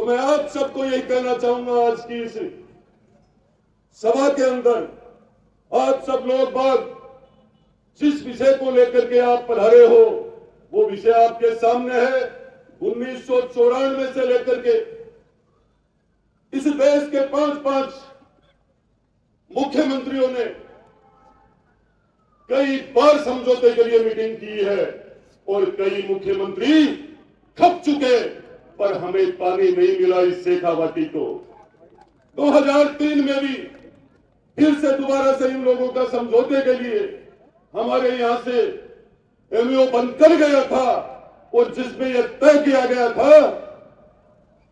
तो मैं आप सबको यही कहना चाहूंगा, आज की इस सभा के अंदर आप सब लोग बात जिस विषय को लेकर के आप पधारे हो, वो विषय आपके सामने है। 1994 से लेकर के इस देश के 5 मुख्यमंत्रियों ने कई बार समझौते के लिए मीटिंग की है और कई मुख्यमंत्री खप चुके, पर हमें पानी नहीं मिला इस शेखावाटी को। 2003 में भी फिर से दोबारा से इन लोगों का समझौते के लिए हमारे यहां से एमओ बनकर गया था और जिसमें यह तय किया गया था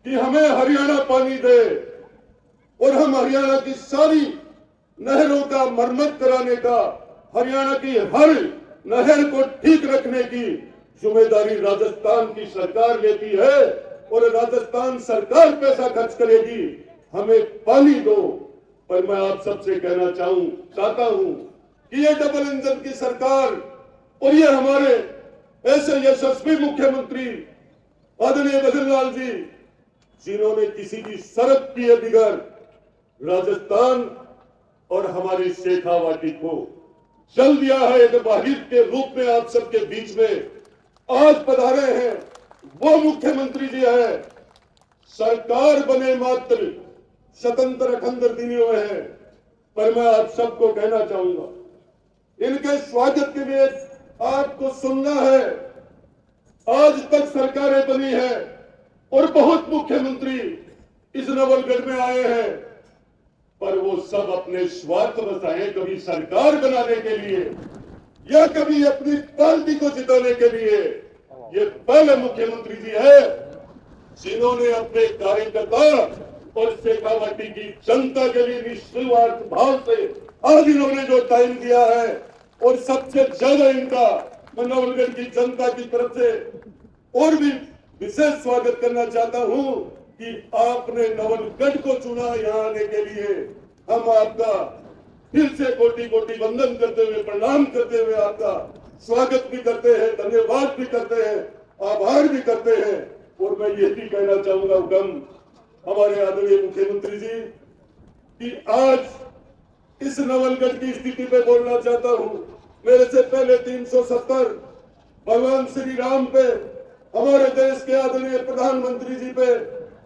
कि हमें हरियाणा पानी दे और हम हरियाणा की सारी नहरों का मरम्मत कराने का, हरियाणा की हर नहर को ठीक रखने की जिम्मेदारी राजस्थान की सरकार लेती है और राजस्थान सरकार पैसा खर्च करेगी। हमें पानी दो। पर मैं आप सबसे कहना चाहता हूं कि ये डबल इंजन की सरकार और ये हमारे ऐसे यशस्वी मुख्यमंत्री आदरणीय भजनलाल जी, जिन्होंने किसी की शर्त किए बगैर राजस्थान और हमारी शेखावाटी को जल दिया है, एक बाहिर के रूप में आप सबके बीच में आज पधारे हैं, वो मुख्यमंत्री जी है। सरकार बने मात्र स्वतंत्र अखंड दिनों में है, पर मैं आप सबको कहना चाहूंगा, इनके स्वागत के लिए आपको सुनना है। आज तक सरकारें बनी है और बहुत मुख्यमंत्री इस नवलगढ़ में आए हैं, पर वो सब अपने स्वार्थ बसाए, कभी सरकार बनाने के लिए या कभी अपनी पार्टी को जिताने के लिए। ये पहले मुख्यमंत्री जी है जिन्होंने अपने कार्यकर्ता और शेखावाटी की जनता के लिए निस्वार्थ भाव से आज इन्होंने जो टाइम दिया है, और सबसे ज्यादा इनका मैं नवलगढ़ की जनता की तरफ से और भी विशेष स्वागत करना चाहता हूं कि आपने नवलगढ़ को चुना यहाँ आने के लिए। हम आपका फिर से कोटि कोटि वंदन करते हुए, प्रणाम करते हुए आपका स्वागत भी करते हैं, धन्यवाद भी करते हैं, आभार भी करते हैं। और मैं ये भी कहना चाहूंगा हमारे आदरणीय मुख्यमंत्री जी कि आज इस नवलगढ़ की स्थिति पे बोलना चाहता हूं। मेरे से पहले 370 भगवान श्री राम पे, हमारे देश के आदरणीय प्रधानमंत्री जी पे,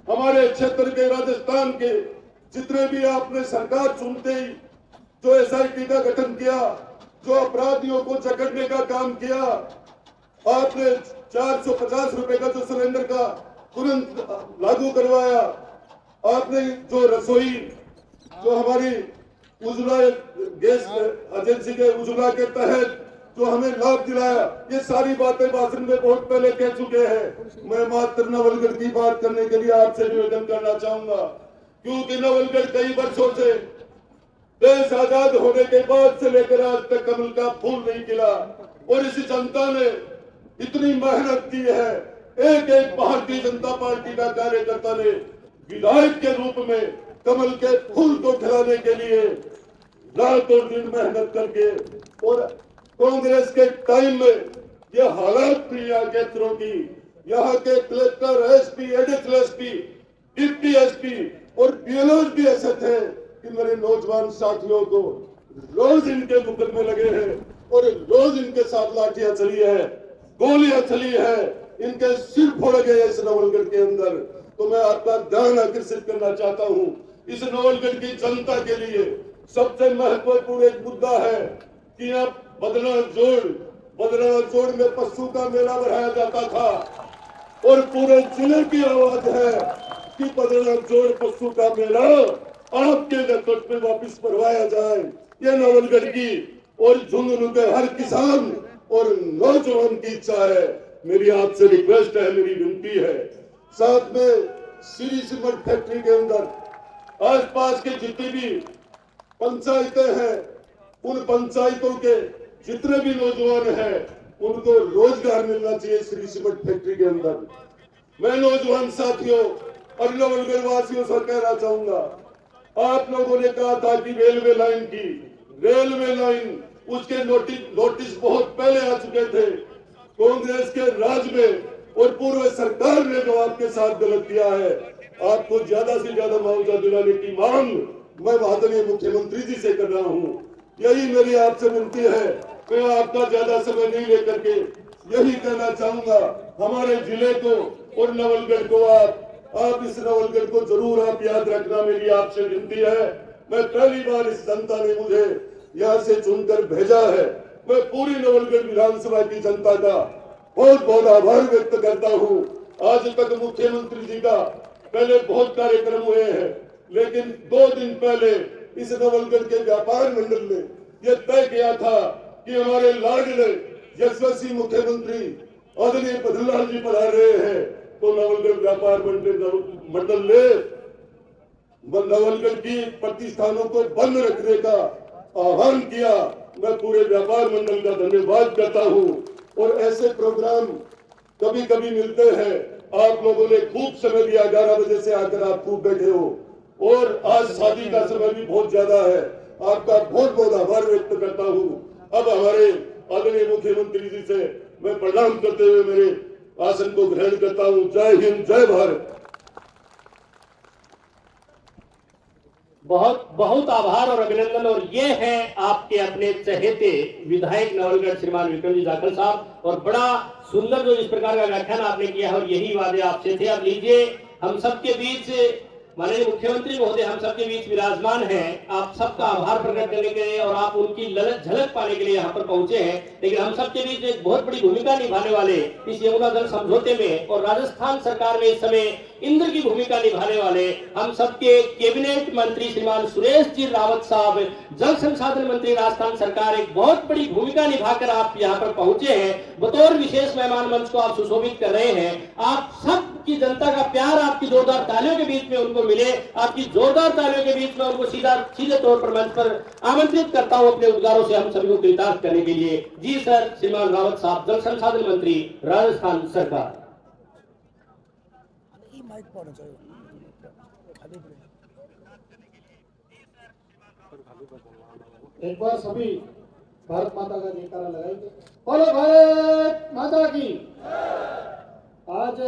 हमारे क्षेत्र के राजस्थान के जितने भी आपने सरकार चुनते ही जो एसआईटी का गठन किया, जो अपराधियों को जकड़ने का काम किया, आपने 450 रुपए का जो सिलेंडर का तुरंत लागू करवाया, आपने जो रसोई, जो हमारी उज्ज्वला गैस एजेंसी के उज्ज्वला के तहत जो हमें लाभ दिलाया, ये सारी बातें भाषण में बहुत पहले कह चुके हैं। मैं मात्र नवलगढ़ की बात करने के लिए आपसे निवेदन करना चाहूंगा, क्योंकि नवलगढ़ कई वर्षों से देश आजाद होने के बाद से लेकर आज तक कमल का फूल नहीं खिला, और इस जनता ने इतनी मेहनत की है। एक एक भारतीय जनता पार्टी का कार्यकर्ता ने विधायक के रूप में कमल के फूल को खिलाने के लिए रात और दिन मेहनत करके, और कांग्रेस के टाइम में यह हालात थी यहाँ क्षेत्रों की, यहाँ के collector, SP, additional SP, deputy SP और बीएलओ भी ऐसे थे कि मेरे नौजवान साथियों को रोज इनके मुकदमे लगे हैं और रोज इनके साथ लाठियां चली है, गोलियां चली है, इनके सिर फोड़ गए इस नवलगढ़ के अंदर। तो मैं आपका ध्यान आकर्षित करना चाहता हूं, इस नवलगढ़ की जनता के लिए सबसे महत्वपूर्ण एक मुद्दा है कि यहाँ बदलाना जोड़ में पशु का मेला बढ़ाया जाता था, और पूरे जिले की आवाज है कि बदलाना जोड़ पशु का मेला आपके नेतृत्व में वापिस भरवाया जाए। यह नवलगढ़ की और झुंझुनू के हर किसान और नौजवान की इच्छा है। मेरी आपसे रिक्वेस्ट है, मेरी विनती है। साथ में श्री सीमेंट फैक्ट्री के अंदर आसपास के जितनी भी पंचायतें हैं, उन पंचायतों के जितने भी नौजवान हैं, उनको रोजगार मिलना चाहिए श्री सीमेंट फैक्ट्री के अंदर। मैं नौजवान साथियों और नवलगढ़ वासियों से कहना चाहूंगा, आप लोगों ने कहा था कि रेलवे लाइन उसके नोटिस बहुत पहले आ चुके थे। कांग्रेस के राज में और पूर्व सरकार ने जो आपके साथ गलत किया है, आपको ज्यादा से ज्यादा मुआवजा दिलाने की मांग मैं माननीय मुख्यमंत्री जी से कर रहा हूँ। यही मेरी आपसे विनती है। मैं आपका ज्यादा समय नहीं लेकर के यही कहना चाहूंगा, हमारे जिले को और नवलगढ़ को आप इस नवलगढ़ को जरूर आप याद रखना, मेरी आपसे विनती है। मैं पहली बार इस जनता ने मुझे यहाँ से चुनकर भेजा है। मैं पूरी नवलगढ़ विधानसभा की जनता का बहुत बहुत आभार व्यक्त करता हूँ। आज तक मुख्यमंत्री जी का पहले बहुत कार्यक्रम हुए हैं, लेकिन 2 दिन पहले इस नवलगढ़ के व्यापार मंडल ने यह तय किया था कि हमारे लाडले यशस्वी मुख्यमंत्री आदरणीय बद्रीलाल जी पधार रहे हैं, तो नवलगढ़ व्यापार मंडल ने नवलगढ़ की प्रतिष्ठानों को बंद रखने का आह्वान किया। मैं पूरे व्यापार मंडल का धन्यवाद करता हूं। और ऐसे प्रोग्राम कभी कभी मिलते हैं। आप लोगों ने खूब समय दिया, 11 बजे से आकर आप खूब बैठे हो, और आज शादी का समय भी बहुत ज्यादा है। आपका बहुत बहुत आभार व्यक्त करता हूं। अब हमारे आदरणीय मुख्यमंत्री जी से मैं प्रणाम करते हुए मेरे आसन को ग्रहण करता हूं। जय हिंद, जय भारत। बहुत बहुत आभार और अभिनंदन। और ये है आपके अपने चहेते विधायक नवलगढ़ श्रीमान विक्रम जी जाखल साहब, और बड़ा सुंदर जो इस प्रकार का व्याख्यान आपने किया है, और यही वादे आपसे थे। अब लीजिए, हम सबके बीच माननीय मुख्यमंत्री महोदय हम सबके बीच विराजमान हैं। आप सबका आभार प्रकट करने के लिए और आप उनकी झलक पाने के लिए यहाँ पर पहुंचे हैं। लेकिन हम सबके बीच एक बहुत बड़ी भूमिका निभाने वाले इस यमुना जल समझौते में और राजस्थान सरकार में इस समय इंद्र की भूमिका निभाने वाले हम सबके कैबिनेट मंत्री श्रीमान सुरेश जी रावत साहब, जल संसाधन मंत्री राजस्थान सरकार, एक बहुत बड़ी भूमिका निभाकर आप यहाँ पर पहुंचे हैं। बतौर विशेष मेहमान मंच को आप सुशोभित कर रहे हैं। आप सब की जनता का प्यार आपकी जोरदार तालियों के बीच में उनको मिले। आपकी जोरदार तालियों के बीच में उनको सीधे तौर पर मंच पर आमंत्रित करता हूं अपने उद्गारों से हम सभी को कृतार्थ करने के लिए। जी सर, श्रीमान रावत साहब, जल संसाधन मंत्री राजस्थान सरकार। एक बार सभी भारत माता का जयकारा लगाएंगे। बोलो भारत माता की। आज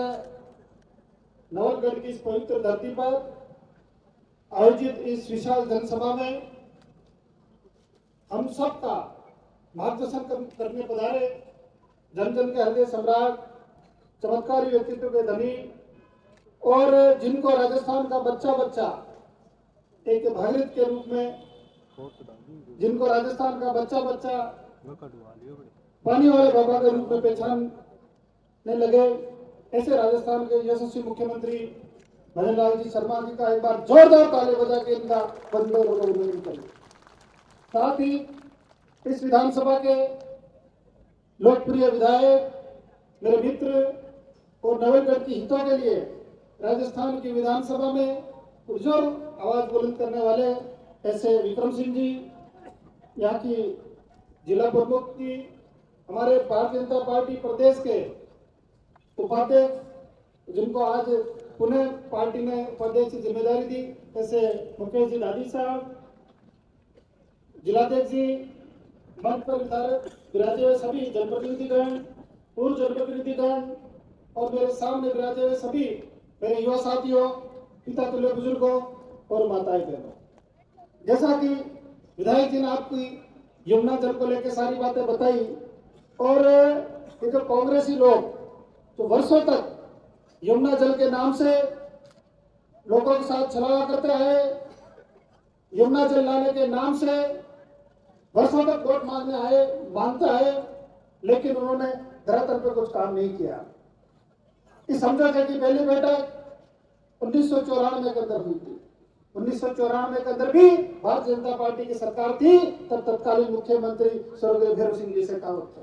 नवलगढ़ की इस पवित्र धरती पर आयोजित इस विशाल जनसभा में हम सबका मार्गदर्शन करने पधारे जन जन के हृदय सम्राट, चमत्कारी व्यक्तित्व के धनी, और जिनको राजस्थान का बच्चा बच्चा एक भागीरथ के रूप में, जिनको राजस्थान का बच्चा बच्चा पानी वाले बाबा के रूप में पहचानने लगे, ऐसे राजस्थान के यशस्वी मुख्यमंत्री भजनलाल जी शर्मा जी का एक बार जोरदार ताली बजा के इनका अभिनंदन करें। साथ ही इस विधानसभा के लोकप्रिय विधायक, मेरे मित्र और नवलगढ़ की हितों के लिए राजस्थान की विधानसभा में पुरजोर आवाज बुलंद करने वाले ऐसे विक्रम सिंह जी, यहाँ की जिला प्रमुख जी, हमारे भारतीय जनता पार्टी प्रदेश के उपाध्यक्ष जिनको आज पुणे पार्टी ने प्रदेश की जिम्मेदारी दी, ऐसे मुकेश जी दादी साहब, जिलाध्यक्ष जी, मंच पर विराजे हुए सभी जनप्रतिनिधिगण, पूर्व जनप्रतिनिधिगण, और मेरे सामने विराजे हुए सभी मेरे युवा साथियों, पिता तुल्य बुजुर्गों और माताएं बहनों। जैसा कि विधायक जी ने आपकी यमुना जल को लेकर सारी बातें बताई, और ये जो कांग्रेसी लोग तो वर्षों तक यमुना जल के नाम से लोगों के साथ छलावा करते हैं, यमुना जल लाने के नाम से वर्षों तक वोट मांगता है, लेकिन उन्होंने धरातल पर कुछ काम नहीं किया। इस समझौते की पहली बैठक 1994 के अंदर हुई थी। 1994 के अंदर भी भारतीय जनता पार्टी की सरकार थी, तब तत्कालीन मुख्यमंत्री स्वर्गीय भैरव सिंह जी शेखावत थे।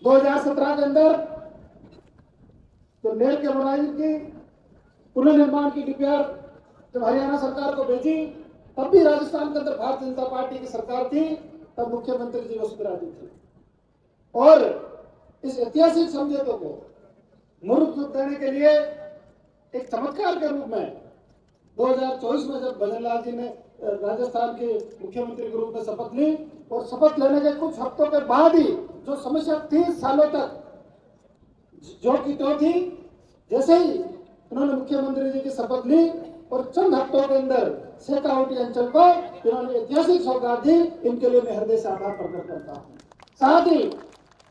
2017 के अंदर तो नेल के बुनाई की पुनर्निर्माण की डीपीआर जब हरियाणा सरकार को भेजी, तब भी राजस्थान के अंदर भारतीय जनता पार्टी की सरकार थी, तब मुख्यमंत्री जी वसुंधरा जी थी। और इस ऐतिहासिक समझौते को मूर्त रूप देने के लिए एक चमत्कार के रूप में 2024 में जब भजनलाल जी ने राजस्थान के मुख्यमंत्री के रूप में शपथ ली, और शपथ लेने के कुछ हफ्तों के बाद ही जो समस्या 30 सालों तक जो की तो थी, जैसे ही उन्होंने मुख्यमंत्री जी की शपथ ली और चंद हफ्तों के अंदर शेखावटी अंचल को इन्होंने ऐतिहासिक सौगात दी। इनके लिए मैं हृदय से आभार प्रकट करता हूँ। साथ ही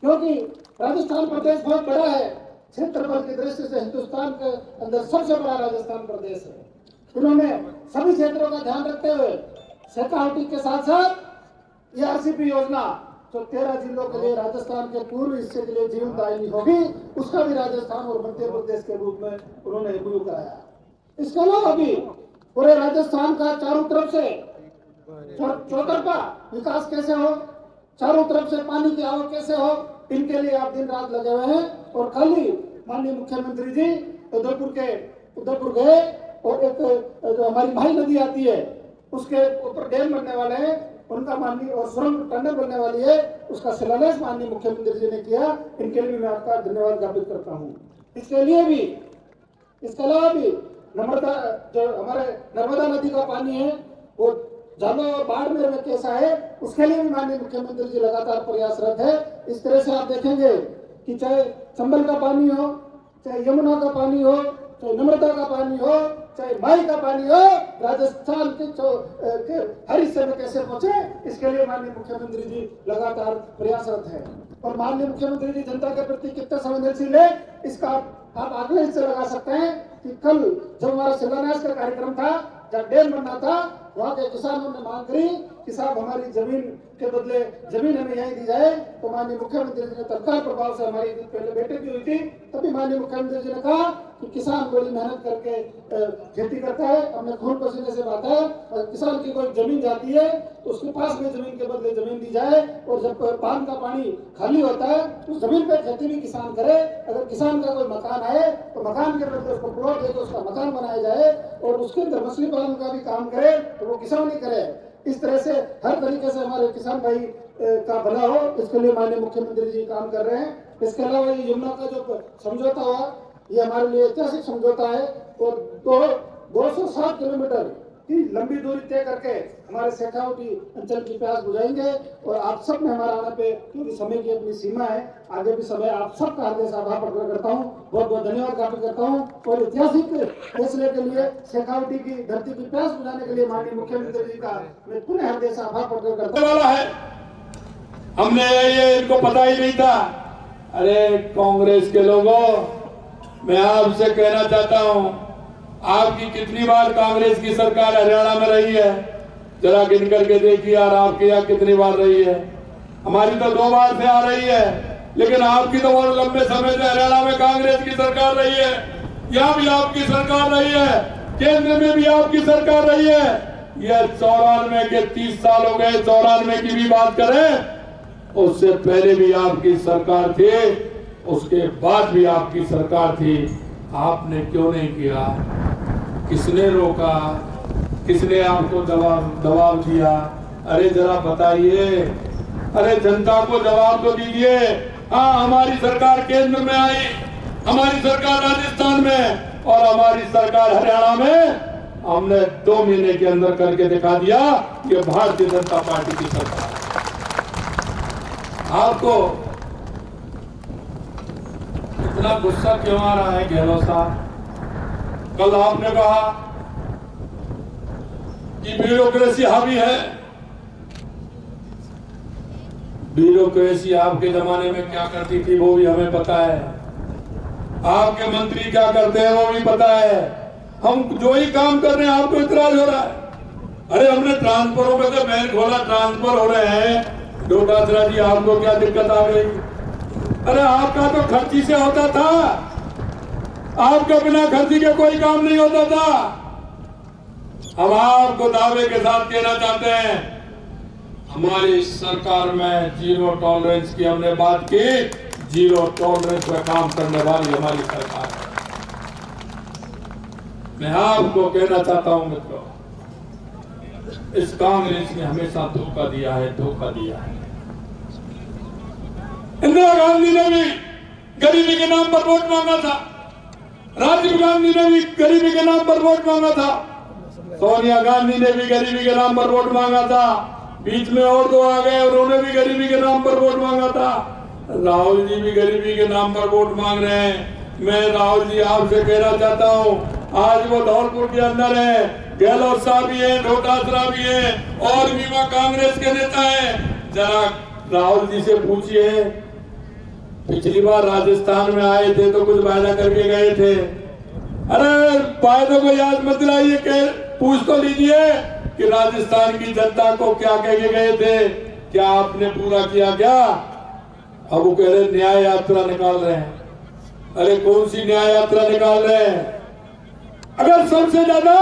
क्योंकि राजस्थान प्रदेश बहुत बड़ा है, क्षेत्रफल की दृष्टि से हिंदुस्तान के अंदर सबसे बड़ा राजस्थान प्रदेश है, इन्होंने सभी क्षेत्रों का ध्यान रखते हुए शेखावटी के साथ साथ ये आरसीपी योजना जो 13 जिलों के लिए राजस्थान के पूर्व हिस्से के लिए जीवनदायिनी होगी, उसका भी राजस्थान और मध्य प्रदेश के रूप में उन्होंने एमओयू कराया। इसके अलावा भी पूरे राजस्थान का चारों तरफ से चौतरफा विकास कैसे हो, चारों तरफ से पानी की आवक कैसे हो, इनके लिए आप दिन रात लगे हुए हैं। और कल ही माननीय मुख्यमंत्री जी उदयपुर गए और एक जो हमारी भाई नदी आती है उसके ऊपर डैम बनने वाले हैं, उनका माननीय और सुरंग टनल बनने वाली है, उसका शिलान्यास माननीय मुख्यमंत्री जी ने किया। इनके लिए भी मैं आपका धन्यवाद ज्ञापित करता हूँ। इसके लिए भी, इसके अलावा भी नर्मदा, जो हमारे नर्मदा नदी का पानी है वो जालो और बाड़मेर में कैसा है, उसके लिए भी माननीय मुख्यमंत्री जी लगातार प्रयासरत है। इस तरह से आप देखेंगे कि चाहे चंबल का पानी हो, चाहे यमुना का पानी हो, चाहे नर्मदा का पानी हो, चाहे माई का पानी हो, राजस्थान के हर हिस्से में कैसे पहुंचे, इसके लिए माननीय मुख्यमंत्री जी लगातार प्रयासरत है। और माननीय मुख्यमंत्री जी जनता के प्रति कितना संवेदनशील है, इसका आप आंकड़े से लगा सकते हैं कि कल जब हमारा शिलान्यास का कार्यक्रम था, जब डैम बनना था, वहाँ के किसानों ने मांग करी कि साहब हमारी जमीन के बदले जमीन हमें यहीं दी जाए। तो माननीय मुख्यमंत्री जी ने तत्काल प्रभाव से, हमारी पहले बैठक भी हुई थी, तभी माननीय मुख्यमंत्री जी ने कहा कि किसान बड़ी मेहनत करके खेती करता है, अपने खून पसीने से बात है, और किसान की कोई जमीन जाती है तो उसके पास में जमीन के बदले जमीन दी जाए। और जब बांध का पानी खाली होता है तो जमीन पे खेती भी किसान करे। अगर किसान का कोई मकान है तो मकान के बदले उसको प्लॉट देकर उसका मकान बनाया जाए, और उसके अंदर मछली पालन का भी काम करे तो वो किसान ही करे। इस तरह से हर तरीके से हमारे किसान भाई का भला हो, इसके लिए माननीय मुख्यमंत्री जी काम कर रहे हैं। इसके अलावा ये यमुना का जो समझौता हुआ, ये हमारे लिए ऐतिहासिक समझौता है। और 207 किलोमीटर की लंबी दूरी तय करके हमारे शेखावटी अंचल की प्यास बुझाएंगे। और आप सब में हमारा आने पे, क्योंकि समय की अपनी सीमा है, आगे भी समय आप सबका हृदय से आभार प्रकट करता हूँ, बहुत बहुत धन्यवाद ज्ञापित करता हूँ। और ऐतिहासिक फैसले के लिए, शेखावटी की धरती की प्यास बुझाने के लिए माननीय मुख्यमंत्री जी का मैं पुनः हृदय से आभार प्रकट करता हूँ। हमने ये इनको पता ही नहीं था। अरे कांग्रेस के लोगों, मैं आपसे कहना चाहता हूँ, आपकी कितनी बार कांग्रेस की सरकार हरियाणा में रही है, जरा गिन करके देखिए यार, आपके यहाँ कितनी बार रही है। हमारी तो 2 बार से आ रही है, लेकिन आपकी तो बहुत लंबे समय से हरियाणा में कांग्रेस की सरकार रही है, यहाँ भी आपकी सरकार रही है, केंद्र में भी आपकी सरकार रही है। यह 94 के 30 साल हो गए, 94 की भी बात करें, उससे पहले भी आपकी सरकार थी, उसके बाद भी आपकी सरकार थी। आपने क्यों नहीं किया? किसने रोका? किसने आपको दबाव दिया? अरे जरा बताइए, अरे जनता को जवाब तो दीजिए। हाँ, हमारी सरकार केंद्र में आई, हमारी सरकार राजस्थान में और हमारी सरकार हरियाणा में, हमने 2 महीने के अंदर करके दिखा दिया कि भारतीय जनता पार्टी की सरकार। आपको इतना गुस्सा क्यों आ रहा है गहलोत साहब? कल आपने कहा कि ब्यूरोक्रेसी हावी है। ब्यूरोक्रेसी आपके जमाने में क्या करती थी वो भी हमें पता है, आपके मंत्री क्या करते हैं वो भी पता है। हम जो ही काम कर रहे हैं आपको इतराज हो रहा है। अरे हमने ट्रांसफरों में से बैंक खोला, ट्रांसफर हो रहे हैं। डोटासरा जी, आपको क्या दिक्कत आ गई? अरे आपका तो खर्ची से होता था, आपका बिना खर्ची के कोई काम नहीं होता था। हम आपको दावे के साथ कहना चाहते हैं, हमारी सरकार में 0 टॉलरेंस की हमने बात की, 0 टॉलरेंस में काम करने वाली हमारी सरकार है। मैं आपको कहना चाहता हूं मित्रों, इस कांग्रेस ने हमेशा धोखा दिया है, धोखा दिया है। इंदिरा गांधी ने भी गरीबी के नाम पर वोट मांगा था, राजीव गांधी ने भी गरीबी के नाम पर वोट मांगा था, सोनिया गांधी ने भी गरीबी के नाम पर वोट मांगा था, बीच में और 2 आ गए, उन्होंने भी गरीबी के नाम पर वोट मांगा था, राहुल जी भी गरीबी के नाम पर वोट मांग रहे हैं। मैं राहुल जी आपसे कहना चाहता हूँ, आज वो धौलपुर के अंदर है, गहलोत साहब भी है, डोटासरा भी है और भी वहाँ कांग्रेस के नेता है। जरा राहुल जी से पूछिए, पिछली बार राजस्थान में आए थे तो कुछ वायदा करके गए थे। अरे वायदों को याद मत दिलाइए, पूछ तो लीजिए कि राजस्थान की जनता को क्या कह के गए थे, क्या आपने पूरा किया क्या? अब वो कह रहे न्याय यात्रा निकाल रहे हैं। अरे कौन सी न्याय यात्रा निकाल रहे हैं? अगर सबसे ज्यादा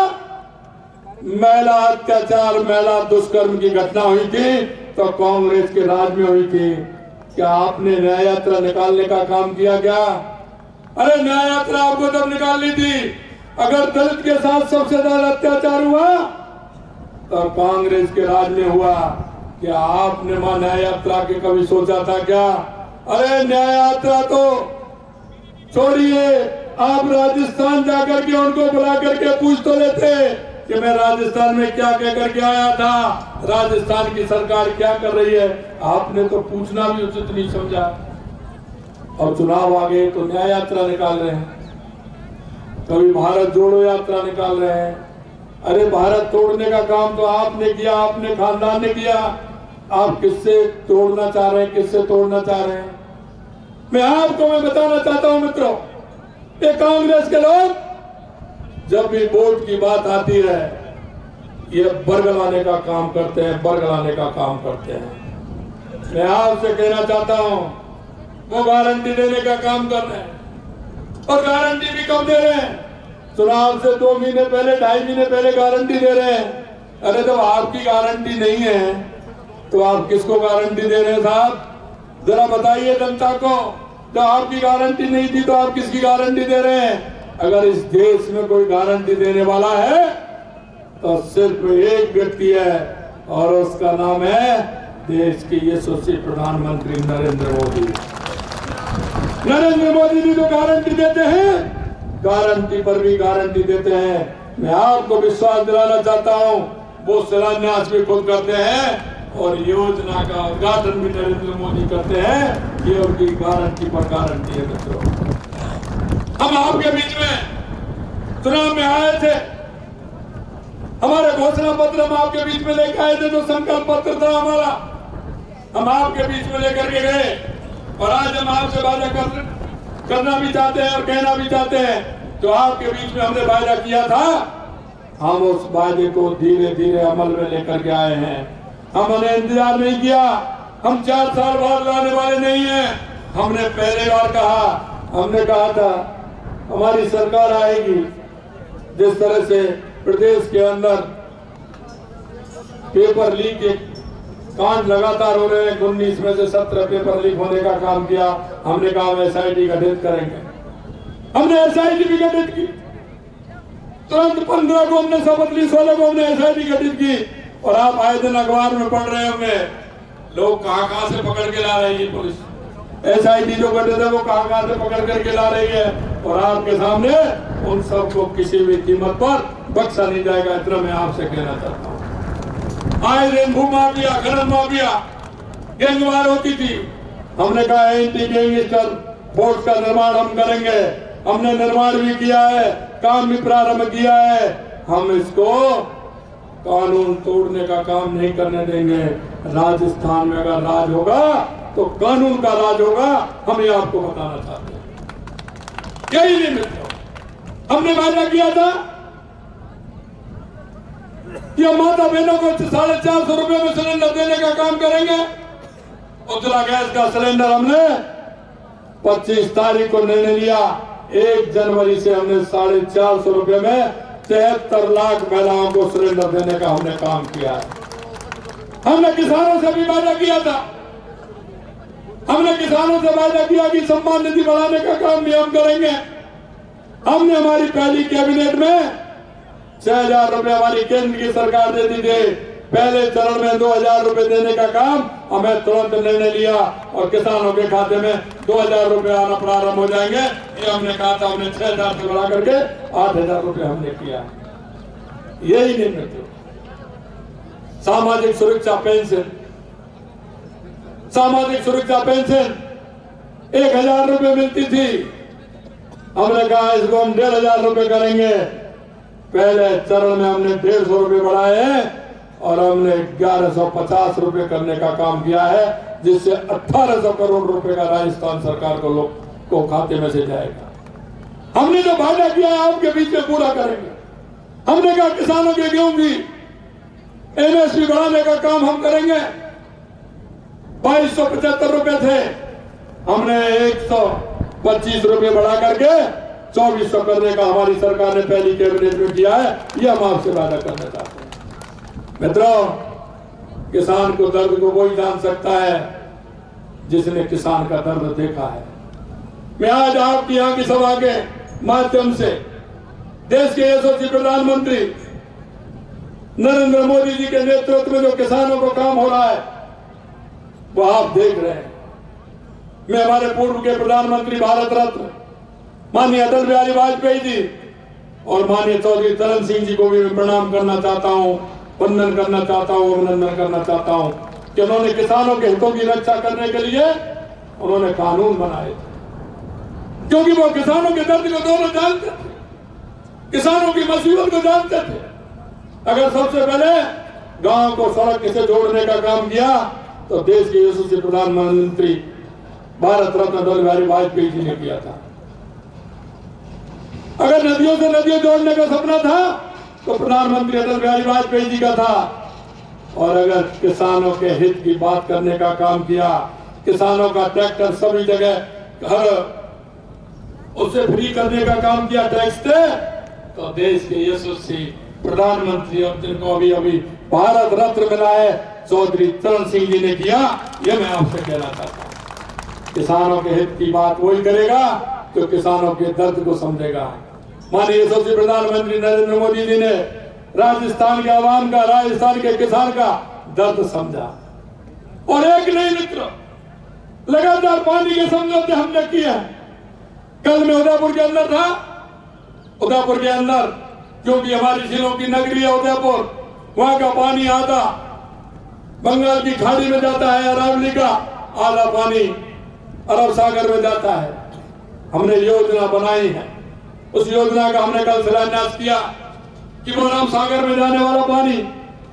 महिला अत्याचार, महिला दुष्कर्म की घटना हुई थी तो कांग्रेस के राज में हुई थी। क्या आपने न्याय यात्रा निकालने का काम किया क्या? अरे न्याय यात्रा आपको तब निकालनी थी अगर दलित के साथ सबसे ज्यादा अत्याचार हुआ तो कांग्रेस के राज में हुआ। क्या आपने वहां न्याय यात्रा के कभी सोचा था क्या? अरे न्याय यात्रा तो छोड़िए, आप राजस्थान जाकर के उनको बुला करके पूछ तो लेते कि मैं राजस्थान में क्या कह करके आया था, राजस्थान की सरकार क्या कर रही है। आपने तो पूछना भी उचित नहीं समझा और चुनाव आ गए तो न्याय यात्रा निकाल रहे हैं, कभी भारत जोड़ो यात्रा निकाल रहे हैं। अरे भारत तोड़ने का काम तो आपने किया, आपने खानदान ने किया। आप किससे तोड़ना चाह रहे हैं, किससे तोड़ना चाह रहे हैं? मैं बताना चाहता हूं मित्रों, ये कांग्रेस के लोग जब भी वोट की बात आती है ये बरगलाने का काम करते हैं, बरगलाने का काम करते हैं। मैं आपसे कहना चाहता हूं, वो गारंटी देने का काम कर रहे हैं और गारंटी भी कब दे रहे हैं? चुनाव से 2 महीने पहले, 2.5 महीने पहले गारंटी दे रहे हैं। अरे जब आपकी गारंटी नहीं है तो आप किसको गारंटी दे रहे हैं साहब? जरा बताइए जनता को। तो आपकी गारंटी नहीं थी तो आप किसकी गारंटी दे रहे हैं? अगर इस देश में कोई गारंटी देने वाला है तो सिर्फ एक व्यक्ति है और उसका नाम है देश के यशस्वी प्रधानमंत्री नरेंद्र मोदी। नरेंद्र मोदी जी तो गारंटी देते हैं, गारंटी पर भी गारंटी देते हैं। मैं आपको विश्वास दिलाना चाहता हूं, वो शिलान्यास भी खुद करते हैं और योजना का उद्घाटन भी नरेंद्र मोदी करते हैं। ये उनकी गारंटी पर गारंटी है मित्रों। हम आपके बीच में चुनाव में आए थे, हमारे घोषणा पत्र हम आपके बीच में लेकर आए थे, जो संकल्प पत्र था हमारा, हम आपके बीच में लेकर के गए और आज हम आपसे वादा करना भी चाहते हैं और कहना भी चाहते हैं। जो आपके बीच में हमने वादा किया था, हम उस वादे को धीरे धीरे अमल में लेकर के आए हैं। हमने इंतजार नहीं किया, हम 4 साल बाद लाने वाले नहीं हैं। हमने पहले बार कहा, हमने कहा था हमारी सरकार आएगी। जिस तरह से प्रदेश के अंदर पेपर लीक के कांड लगातार हो रहे हैं, 19 में से 17 पेपर लीक होने का काम किया, हमने कहा हम SIT गठित करेंगे। हमने SIT भी गठित की, तुरंत 15 को हमने शपथ ली, 16 को हमने SIT गठित की। और आप आए दिन अखबार में पढ़ रहे होंगे लोग कहां से पकड़ के ला रही है पुलिस। SIT जो गठित है वो कहां से पकड़ करके ला रही है और आपके सामने उन सबको किसी भी कीमत पर बख्शा नहीं जाएगा। इतना मैं आपसे कहना चाहता हूँ। आए दिन भू माफिया, खनन माफिया, गैंगवार होती थी। हमने कहा एंटी गैंगस्टर फोर्स का निर्माण हम करेंगे। हमने निर्माण भी किया है, काम भी प्रारंभ किया है। हम इसको कानून तोड़ने का काम नहीं करने देंगे। राजस्थान में अगर राज होगा तो कानून का राज होगा। हम ये आपको बताना चाहते हैं। यही नहीं मित्रों, हमने वादा किया था कि हम माता बहनों को 450 रुपए में सिलेंडर देने का काम करेंगे। उज्ज्वला गैस का सिलेंडर हमने 25 तारीख को निर्णय लिया, 1 जनवरी से हमने 450 रुपए में 73 लाख महिलाओं को सिलेंडर देने का हमने काम किया है। हमने किसानों से भी वादा किया था, हमने किसानों से वादा किया कि सम्मान निधि बढ़ाने का काम भी हम करेंगे। हमने हमारी पहली कैबिनेट में 6000 रुपए हमारी केंद्र की सरकार देती थी। पहले चरण में 2000 रुपए देने का काम हमें तुरंत निर्णय लिया और किसानों के खाते में 2000 रुपए आना प्रारंभ हो जाएंगे। ये हमने कहा था, हमने 6000 से बढ़ा करके 8000 रुपए हमने किया। यही नहीं मिलते। सामाजिक सुरक्षा पेंशन, सामाजिक सुरक्षा पेंशन 1000 रुपए मिलती थी, हमने कहा इसको हम 1,500 रुपए करेंगे। पहले चरण में हमने 150 रुपए बढ़ाए हैं और हमने 1150 रुपए करने का काम किया है, जिससे 1800 करोड़ रुपए का राजस्थान सरकार को खाते में से जाएगा। हमने जो वादा किया है आपके बीच में पूरा करेंगे। हमने कहा किसानों के गेहूं की एमएसपी बढ़ाने का काम हम करेंगे। 2275 रुपए थे, हमने 125 रुपए बढ़ा करके 2400 करने का हमारी सरकार ने पहली कैबिनेट में किया है। यह हम आपसे वादा करना चाहते हैं। मित्रों, किसान को दर्द को वही जान सकता है जिसने किसान का दर्द देखा है। मैं आज आपकी यहाँ की सभा के माध्यम से देश के यशस्वी प्रधानमंत्री नरेंद्र मोदी जी के नेतृत्व में जो किसानों को काम हो रहा है वो आप देख रहे हैं। मैं हमारे पूर्व के प्रधानमंत्री भारत रत्न माननीय अटल बिहारी वाजपेयी जी और माननीय चौधरी चरण सिंह जी को भी मैं प्रणाम करना चाहता हूं, वंदन करना चाहता हूं, अभिनंदन करना चाहता हूं कि उन्होंने किसानों के हितों की रक्षा करने के लिए उन्होंने कानून बनाए थे, क्योंकि वो किसानों के दर्द को दोनों जानते थे, किसानों की मुसीबत को जानते थे। अगर सबसे पहले गांव को सड़क से जोड़ने का काम किया तो देश के यशस्वी प्रधानमंत्री भारत रत्न अटल बिहारी वाजपेयी जी ने किया था। अगर नदियों से नदियों जोड़ने का सपना था तो प्रधानमंत्री अटल बिहारी वाजपेयी जी का था। और अगर किसानों के हित की बात करने का काम किया, किसानों का ट्रैक्टर सभी जगह हर उसे फ्री करने का काम किया टैक्स से, तो देश के यशस्वी प्रधानमंत्री और जिनको अभी अभी भारत रत्न मिला है चौधरी चरण सिंह जी ने किया। यह मैं आपसे कहना चाहता हूं, किसानों के हित की बात वही करेगा जो किसानों के दर्द को समझेगा। माननीय यशस्वी प्रधानमंत्री नरेंद्र मोदी जी ने राजस्थान के आवाम का, राजस्थान के किसान का दर्द समझा। और एक नहीं मित्र, लगातार पानी के समझौते हमने किए हैं। कल मैं उदयपुर के अंदर था, उदयपुर के अंदर क्योंकि हमारी जिलों की नगरी है उदयपुर, वहां का पानी आधा बंगाल की खाड़ी में जाता है, अरावली का आधा पानी अरब सागर में जाता है। हमने योजना बनाई है, उस योजना का हमने कल शिलान्यास किया कि बलराम सागर में जाने वाला पानी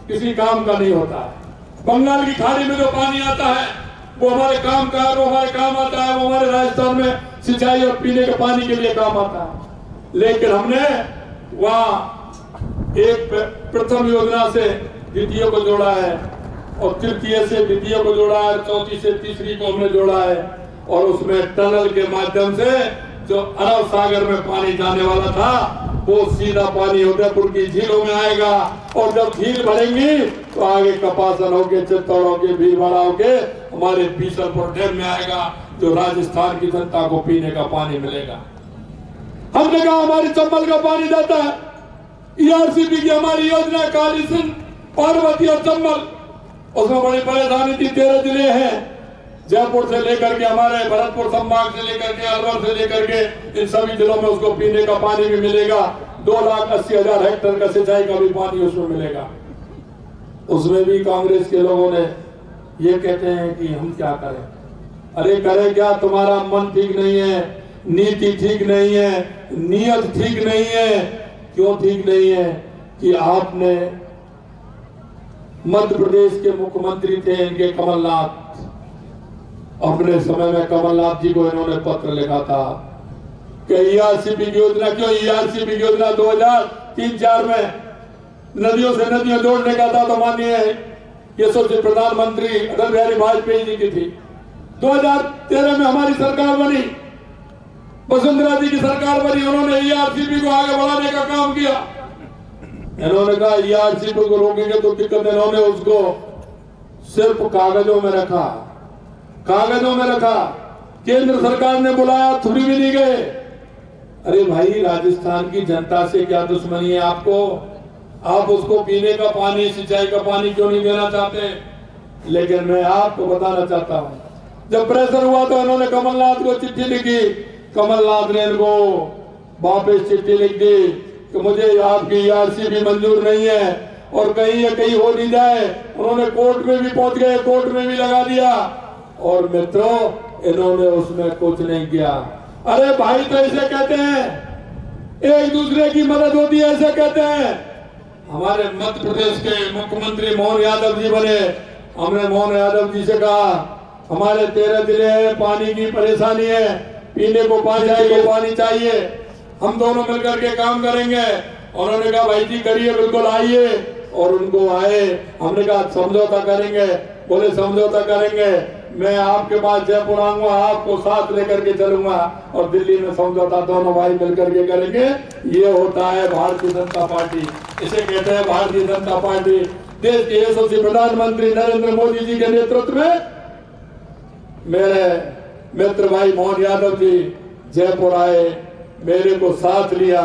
किसी काम का नहीं होता है। बंगाल की खाड़ी में जो पानी आता है वो हमारे काम का, वो हमारे काम आता है, वो हमारे राजस्थान में सिंचाई और पीने के पानी के लिए काम आता है। लेकिन हमने वहां एक प्रथम योजना से द्वितीय को जोड़ा है और तृतीय से द्वितीय को जोड़ा है, चौथी से तीसरी को हमने जोड़ा है। और उसमें टनल के माध्यम से जो अरब सागर में पानी जाने वाला था वो सीधा पानी उदयपुर की झीलों में आएगा। और जब झील भरेंगी तो आगे कपासन होके, चित्तौड़ होके, भीलवाड़ा होके हमारे बीसलपुर डैम में आएगा, जो राजस्थान की जनता को पीने का पानी मिलेगा। हमने कहा हमारी चंबल का पानी जाता है, ईआरसीपी की हमारी योजना काली सिंध, पार्वती और चंबल, उसमें बड़ी परेशानी थी। 13 जिले हैं, जयपुर से लेकर के हमारे भरतपुर संभाग से लेकर के अलवर से लेकर के इन सभी जिलों में उसको पीने का पानी भी मिलेगा। 2,80,000 हेक्टेयर का सिंचाई का भी पानी उसमें मिलेगा। उसमें भी कांग्रेस के लोगों ने ये कहते हैं कि हम क्या करें। अरे करें क्या, तुम्हारा मन ठीक नहीं है, नीति ठीक नहीं है, नियत ठीक नहीं है। क्यों ठीक नहीं है कि आपने मध्य प्रदेश के मुख्यमंत्री थे इनके कमलनाथ, अपने समय में कमलनाथ जी को इन्होंने पत्र लिखा था कि ईआरसीपी की योजना, क्यों ईआरसीपी की योजना 2003-4 में नदियों से नदियां जोड़ने का था, तो माननीय यशस्वी प्रधानमंत्री अटल बिहारी वाजपेयी जी की थी। 2013 में हमारी सरकार बनी, वसुंधरा जी की सरकार बनी, उन्होंने ईआरसीपी को आगे बढ़ाने का काम किया। इन्होंने कहा ईआरसीपी को रोकेंगे तो दिक्कत, इन्होंने उसको सिर्फ कागजों में रखा, कागजों में रखा। केंद्र सरकार ने बुलाया, थोड़ी भी नहीं गए। अरे भाई, राजस्थान की जनता से क्या दुश्मनी है आपको? आप उसको पीने का पानी, सिंचाई का पानी क्यों नहीं देना चाहते? लेकिन मैं आपको बताना चाहता हूं, जब प्रेशर हुआ तो इन्होंने कमलनाथ को चिट्ठी लिखी। कमलनाथ ने इनको वापस चिट्ठी लिख दी कि मुझे आपकी ईआरसीपी मंजूर नहीं है और कहीं या कहीं हो नहीं जाए। उन्होंने कोर्ट में भी पहुंच गए, कोर्ट में भी लगा दिया। और मित्रों, इन्होंने उसमें कुछ नहीं किया। अरे भाई तो ऐसे कहते हैं, एक दूसरे की मदद होती है ऐसे कहते हैं। हमारे मध्य प्रदेश के मुख्यमंत्री मोहन यादव जी बने, हमने मोहन यादव जी से कहा हमारे 13 जिले हैं, पानी की परेशानी है, पीने को पानी चाहिए, हम दोनों मिलकर के काम करेंगे। उन्होंने कहा भाई जी करिए, बिल्कुल आइए। और उनको आए, हमने कहा समझौता करेंगे, बोले समझौता करेंगे, मैं आपके पास जयपुर आऊंगा, आपको साथ लेकर के चलूंगा और दिल्ली में समझौता दोनों भाई मिलकर के करेंगे। ये होता है भारतीय जनता पार्टी, इसे कहते हैं भारतीय जनता पार्टी। देश के यशस्वी प्रधानमंत्री नरेंद्र मोदी जी के नेतृत्व में मेरे मित्र भाई मोहन यादव जी जयपुर आए, मेरे को साथ लिया,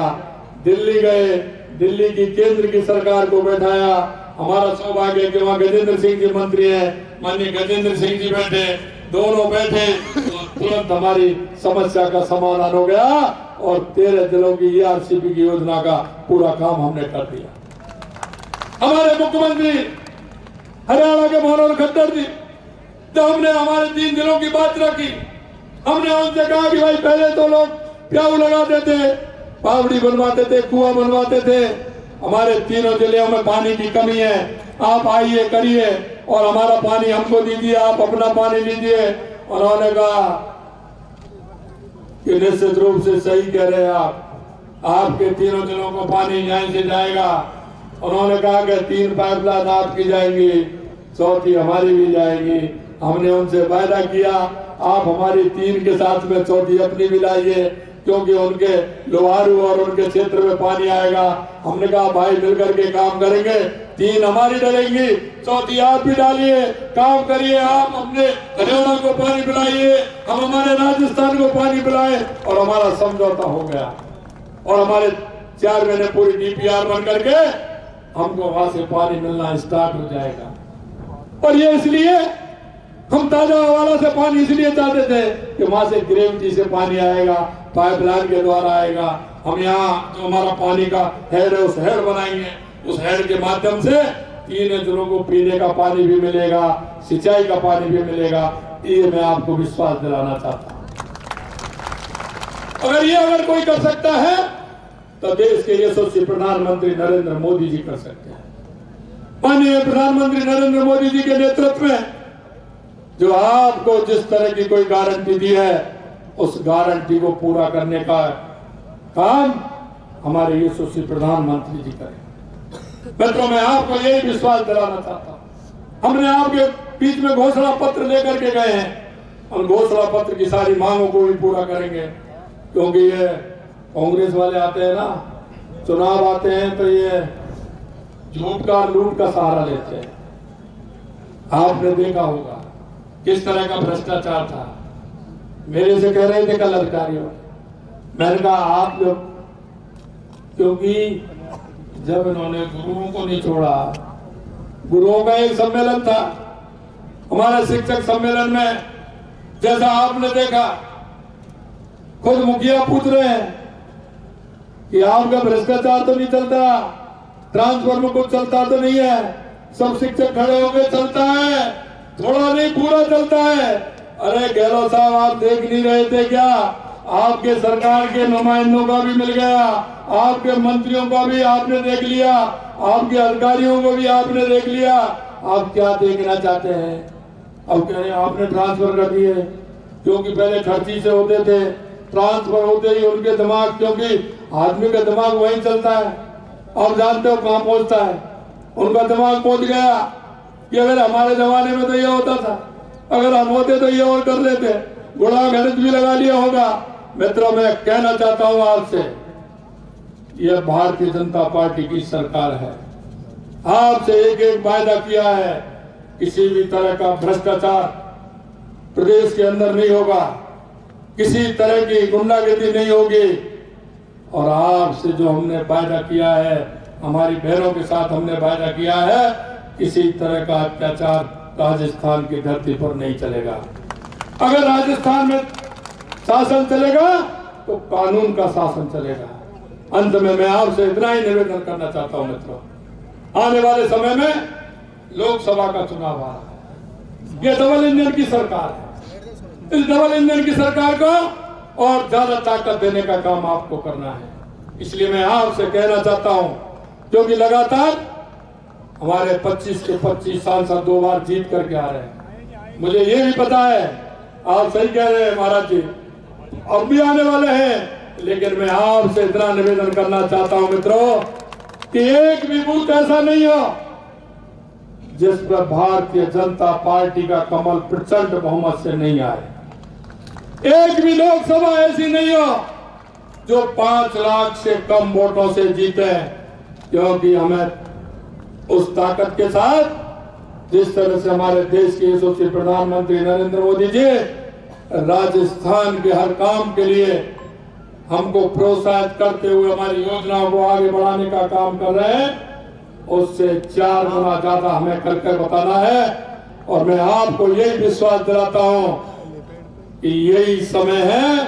दिल्ली गए, दिल्ली की केंद्र की सरकार को बैठाया। हमारा सौभाग्य है कि वहाँ गजेंद्र सिंह जी मंत्री हैं, माननीय गजेंद्र सिंह जी बैठे, दोनों बैठे, तुरंत हमारी समस्या का समाधान हो गया और 13 जिलों की ERCP की योजना का पूरा काम हमने कर दिया। हमारे मुख्यमंत्री हरियाणा के मनोहर खट्टर जी, जब हमने हमारे 3 जिलों की बात रखी, हमने उनसे कहा कि भाई पहले तो लोग प्याऊ लगाते थे, पावड़ी बनवाते थे, कुआं बनवाते थे, हमारे 3 जिलों में पानी की कमी है, आप आइए करिए और हमारा पानी हमको दीजिए, आप अपना पानी लीजिए। उन्होंने कहा कि निश्चित रूप से सही कह रहे हैं आप, आपके 3 जिलों को पानी यहीं से जाएगा। उन्होंने कहा कि 3 पाइपलाइन आपकी जाएंगी, चौथी हमारी भी जाएगी। हमने उनसे वायदा किया आप हमारी 3 के साथ में चौथी अपनी भी लाइए, क्योंकि उनके लोहारू और उनके क्षेत्र में पानी आएगा। हमने कहा भाई मिलकर के काम करेंगे, 3 हमारी डलेंगी, चौथी आप भी डालिए, काम करिए, आप अपने हरियाणा को पानी पिलाइए, हम हमारे राजस्थान को पानी पिलाए और हमारा समझौता हो गया। और हमारे 4 महीने पूरी DPR बन करके हमको वहां से पानी मिलना स्टार्ट हो जाएगा। और ये इसलिए हम ताजा हवाला से पानी इसलिए चाहते थे कि वहां से ग्रेविटी से पानी आएगा, पाइपलाइन के द्वारा आएगा। हम यहाँ जो हमारा पानी का हेड है उस हेड बनाएंगे, उस हेड के माध्यम से 3 जिलों को पीने का पानी भी मिलेगा, सिंचाई का पानी भी मिलेगा। ये मैं आपको विश्वास दिलाना चाहता हूँ। अगर कोई कर सकता है तो देश के यशस्वी प्रधानमंत्री नरेंद्र मोदी जी कर सकते हैं। माननीय प्रधानमंत्री नरेंद्र मोदी जी के नेतृत्व में जो आपको जिस तरह की कोई गारंटी दी है, उस गारंटी को पूरा करने का काम हमारे यशस्वी प्रधानमंत्री जी करें। मित्रों, मैं आपको यही विश्वास दिलाना चाहता हूं। हमने आपके बीच में घोषणा पत्र लेकर के गए हैं और घोषणा पत्र की सारी मांगों को भी पूरा करेंगे, क्योंकि ये कांग्रेस वाले आते हैं ना, चुनाव आते हैं तो ये झूठ का लूट का सहारा लेते हैं। आपने देखा होगा किस तरह का भ्रष्टाचार था। मेरे से कह रहे थे कल अधिकारियों, मैंने कहा आप जब, क्योंकि जब इन्होंने गुरुओं को नहीं छोड़ा, गुरुओं का एक सम्मेलन था हमारे शिक्षक सम्मेलन में, जैसा आपने देखा, खुद मुखिया पूछ रहे हैं कि आपका भ्रष्टाचार तो नहीं चलता, ट्रांसफर में कुछ चलता तो नहीं है। सब शिक्षक खड़े होकर चलता है, थोड़ा नहीं पूरा चलता है। अरे गहलोत साहब, आप देख नहीं रहे थे क्या? आपके सरकार के नुमाइंदों का भी मिल गया, आपके मंत्रियों का भी आपने देख लिया, आपके अधिकारियों को भी आपने देख लिया। आप क्या देखना चाहते हैं? अब कह रहे आपने ट्रांसफर कर दिए, क्योंकि पहले खर्ची से होते थे, ट्रांसफर होते ही उनके दिमाग, क्योंकि आदमी का दिमाग वहीं चलता है, आप जानते हो कहाँ पहुंचता है, उनका दिमाग पहुंच गया कि अगर हमारे जमाने में तो ये होता था, अगर हम होते तो ये और कर लेते, गुड़ा गणित भी लगा लिया होगा। मित्रों, मैं कहना चाहता हूं आपसे, यह भारतीय जनता पार्टी की सरकार है। आपसे एक एक वायदा किया है, किसी भी तरह का भ्रष्टाचार प्रदेश के अंदर नहीं होगा, किसी तरह की गुंडागर्दी नहीं होगी। और आपसे जो हमने वायदा किया है, हमारी बहनों के साथ हमने वायदा किया है, किसी तरह का अत्याचार राजस्थान की धरती पर नहीं चलेगा। अगर राजस्थान में शासन चलेगा तो कानून का शासन चलेगा। अंत में मैं आपसे इतना ही निवेदन करना चाहता हूं मित्रों, आने वाले समय में लोकसभा का चुनाव आ रहा है। यह डबल इंजन की सरकार है। इस डबल इंजन की सरकार को और ज्यादा ताकत देने का काम आपको करना है। इसलिए मैं आपसे कहना चाहता हूं, क्योंकि लगातार हमारे 25 के 25 सांसद 2 बार जीत करके आ रहे हैं। मुझे ये भी पता है, आप सही कह रहे हैं महाराज जी, अब भी आने वाले हैं। लेकिन मैं आपसे इतना निवेदन करना चाहता हूं मित्रों कि एक भी बूथ ऐसा नहीं हो जिस पर भारतीय जनता पार्टी का कमल प्रचंड बहुमत से नहीं आए। एक भी लोकसभा ऐसी नहीं हो जो 5 लाख से कम वोटों से जीते, क्योंकि हमें उस ताकत के साथ जिस तरह से हमारे देश के यशस्वी प्रधानमंत्री नरेंद्र मोदी जी राजस्थान के हर काम के लिए हमको प्रोत्साहित करते हुए हमारी योजनाओं को आगे बढ़ाने का काम कर रहे हैं, उससे 4 गुना ज्यादा हमें करके बताना है। और मैं आपको यही विश्वास दिलाता हूं कि यही समय है,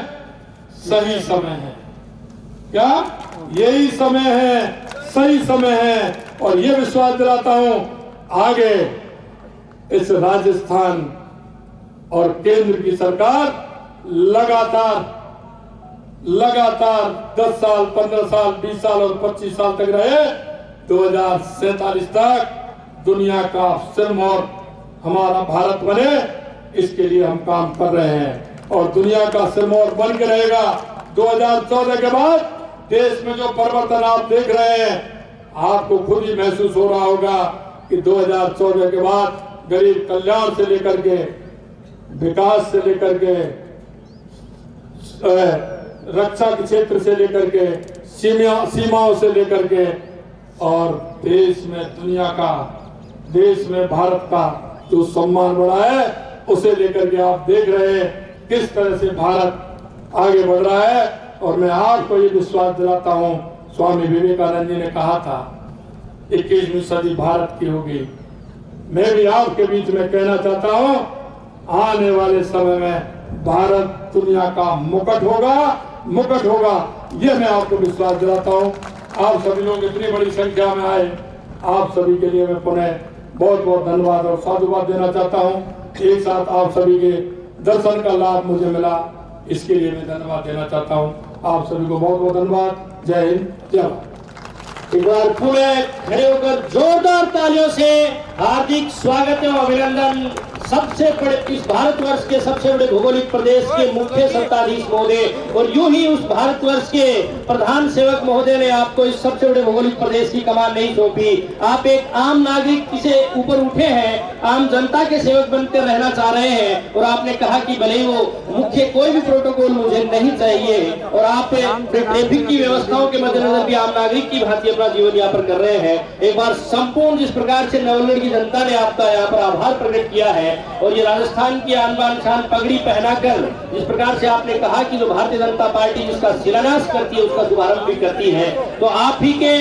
सही समय है। क्या यही समय है, सही समय है। और ये विश्वास दिलाता हूं आगे इस राजस्थान और केंद्र की सरकार लगातार 10 साल, 15 साल, 20 साल और 25 साल तक रहे। 2047 तक दुनिया का सिरमौर हमारा भारत बने, इसके लिए हम काम कर रहे हैं और दुनिया का सिरमौर बन के रहेगा। 2014 के बाद देश में जो परिवर्तन आप देख रहे हैं, आपको खुद ही महसूस हो रहा होगा कि 2014 के बाद गरीब कल्याण से लेकर के विकास से लेकर के रक्षा के क्षेत्र से लेकर के सीमाओं से लेकर के और देश में दुनिया का, देश में भारत का जो सम्मान बढ़ा है, उसे लेकर के आप देख रहे हैं किस तरह से भारत आगे बढ़ रहा है। और मैं आपको ये विश्वास दिलाता हूं, स्वामी विवेकानंद जी ने कहा था 21वीं सदी भारत की होगी। मैं भी आपके बीच में कहना चाहता हूं, आने वाले समय में भारत दुनिया का मुकुट होगा। ये मैं आपको विश्वास दिलाता हूं। आप सभी लोग इतनी बड़ी संख्या में आए, आप सभी के लिए मैं पुनः बहुत बहुत धन्यवाद और साधुवाद देना चाहता हूं। एक साथ आप सभी के दर्शन का लाभ मुझे मिला, इसके लिए मैं धन्यवाद देना चाहता हूं। आप सभी को बहुत बहुत धन्यवाद। जय हिंद, जय भारत। एक बार पुनः खड़े होकर जोरदार तालियों से हार्दिक स्वागत एवं अभिनंदन सबसे बड़े इस भारतवर्ष के सबसे बड़े भौगोलिक प्रदेश के मुख्य सत्ताधीश महोदय, और यूं ही उस भारतवर्ष के प्रधान सेवक महोदय ने आपको इस सबसे बड़े भौगोलिक प्रदेश की कमान नहीं सौंपी। आप एक आम नागरिक से ऊपर उठे हैं, आम जनता के सेवक बनकर रहना चाह रहे हैं, और आपने कहा कि भले ही वो मुख्य कोई भी प्रोटोकॉल मुझे नहीं चाहिए, और आप ट्रैफिक की व्यवस्थाओं के मद्देनजर भी आम नागरिक की भांति अपना जीवन यापन कर रहे हैं। एक बार संपूर्ण जिस प्रकार से नवलगढ़ की जनता ने आपका यहाँ पर आभार प्रकट किया है, और ये राजस्थान की आन बान शान पगड़ी पहनाकर जिस प्रकार से आपने कहा कि जो भारतीय जनता पार्टी जिसका शिलान्यास करती है उसका शुभारंभ भी करती है, तो आप ही के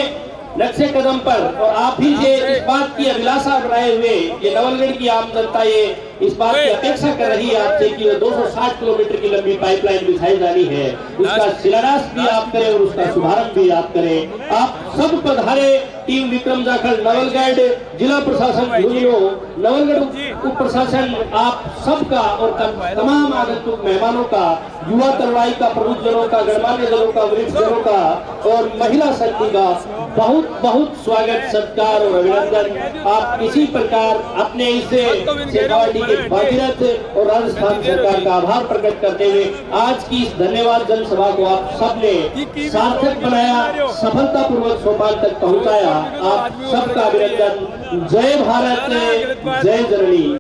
नक्शे कदम पर और आप ही से इस बात की अभिलाषा बनाए हुए ये नवलगढ़ की आम जनता ये इस बात की अपेक्षा कर रही है आपसे कि 260 किलोमीटर की लंबी पाइपलाइन बिछाई जानी है, उसका शिलान्यास भी आप करें और उसका शुभारंभ भी आप करें। आप सब पधारे, टीम विक्रम जाखल नवलगढ़, जिला प्रशासन झुंझुनू, नवलगढ़ उप प्रशासन, आप सबका और तमाम आगंतुक मेहमानों का, युवा तरुणाई का, प्रबुद्धजनों का, गणमान्य जनों का, वरिष्ठ जनों का और महिला शक्ति का बहुत बहुत स्वागत, सत्कार और अभिनंदन। आप किसी प्रकार अपने इसे शेखावाटी के भागीरथ और राजस्थान सरकार का आभार प्रकट करते हुए आज की इस धन्यवाद जनसभा को आप सबने सार्थक बनाया, सफलतापूर्वक सोपान तक पहुंचाया। आप सबका अभिनंदन। जय भारत, जय जननी।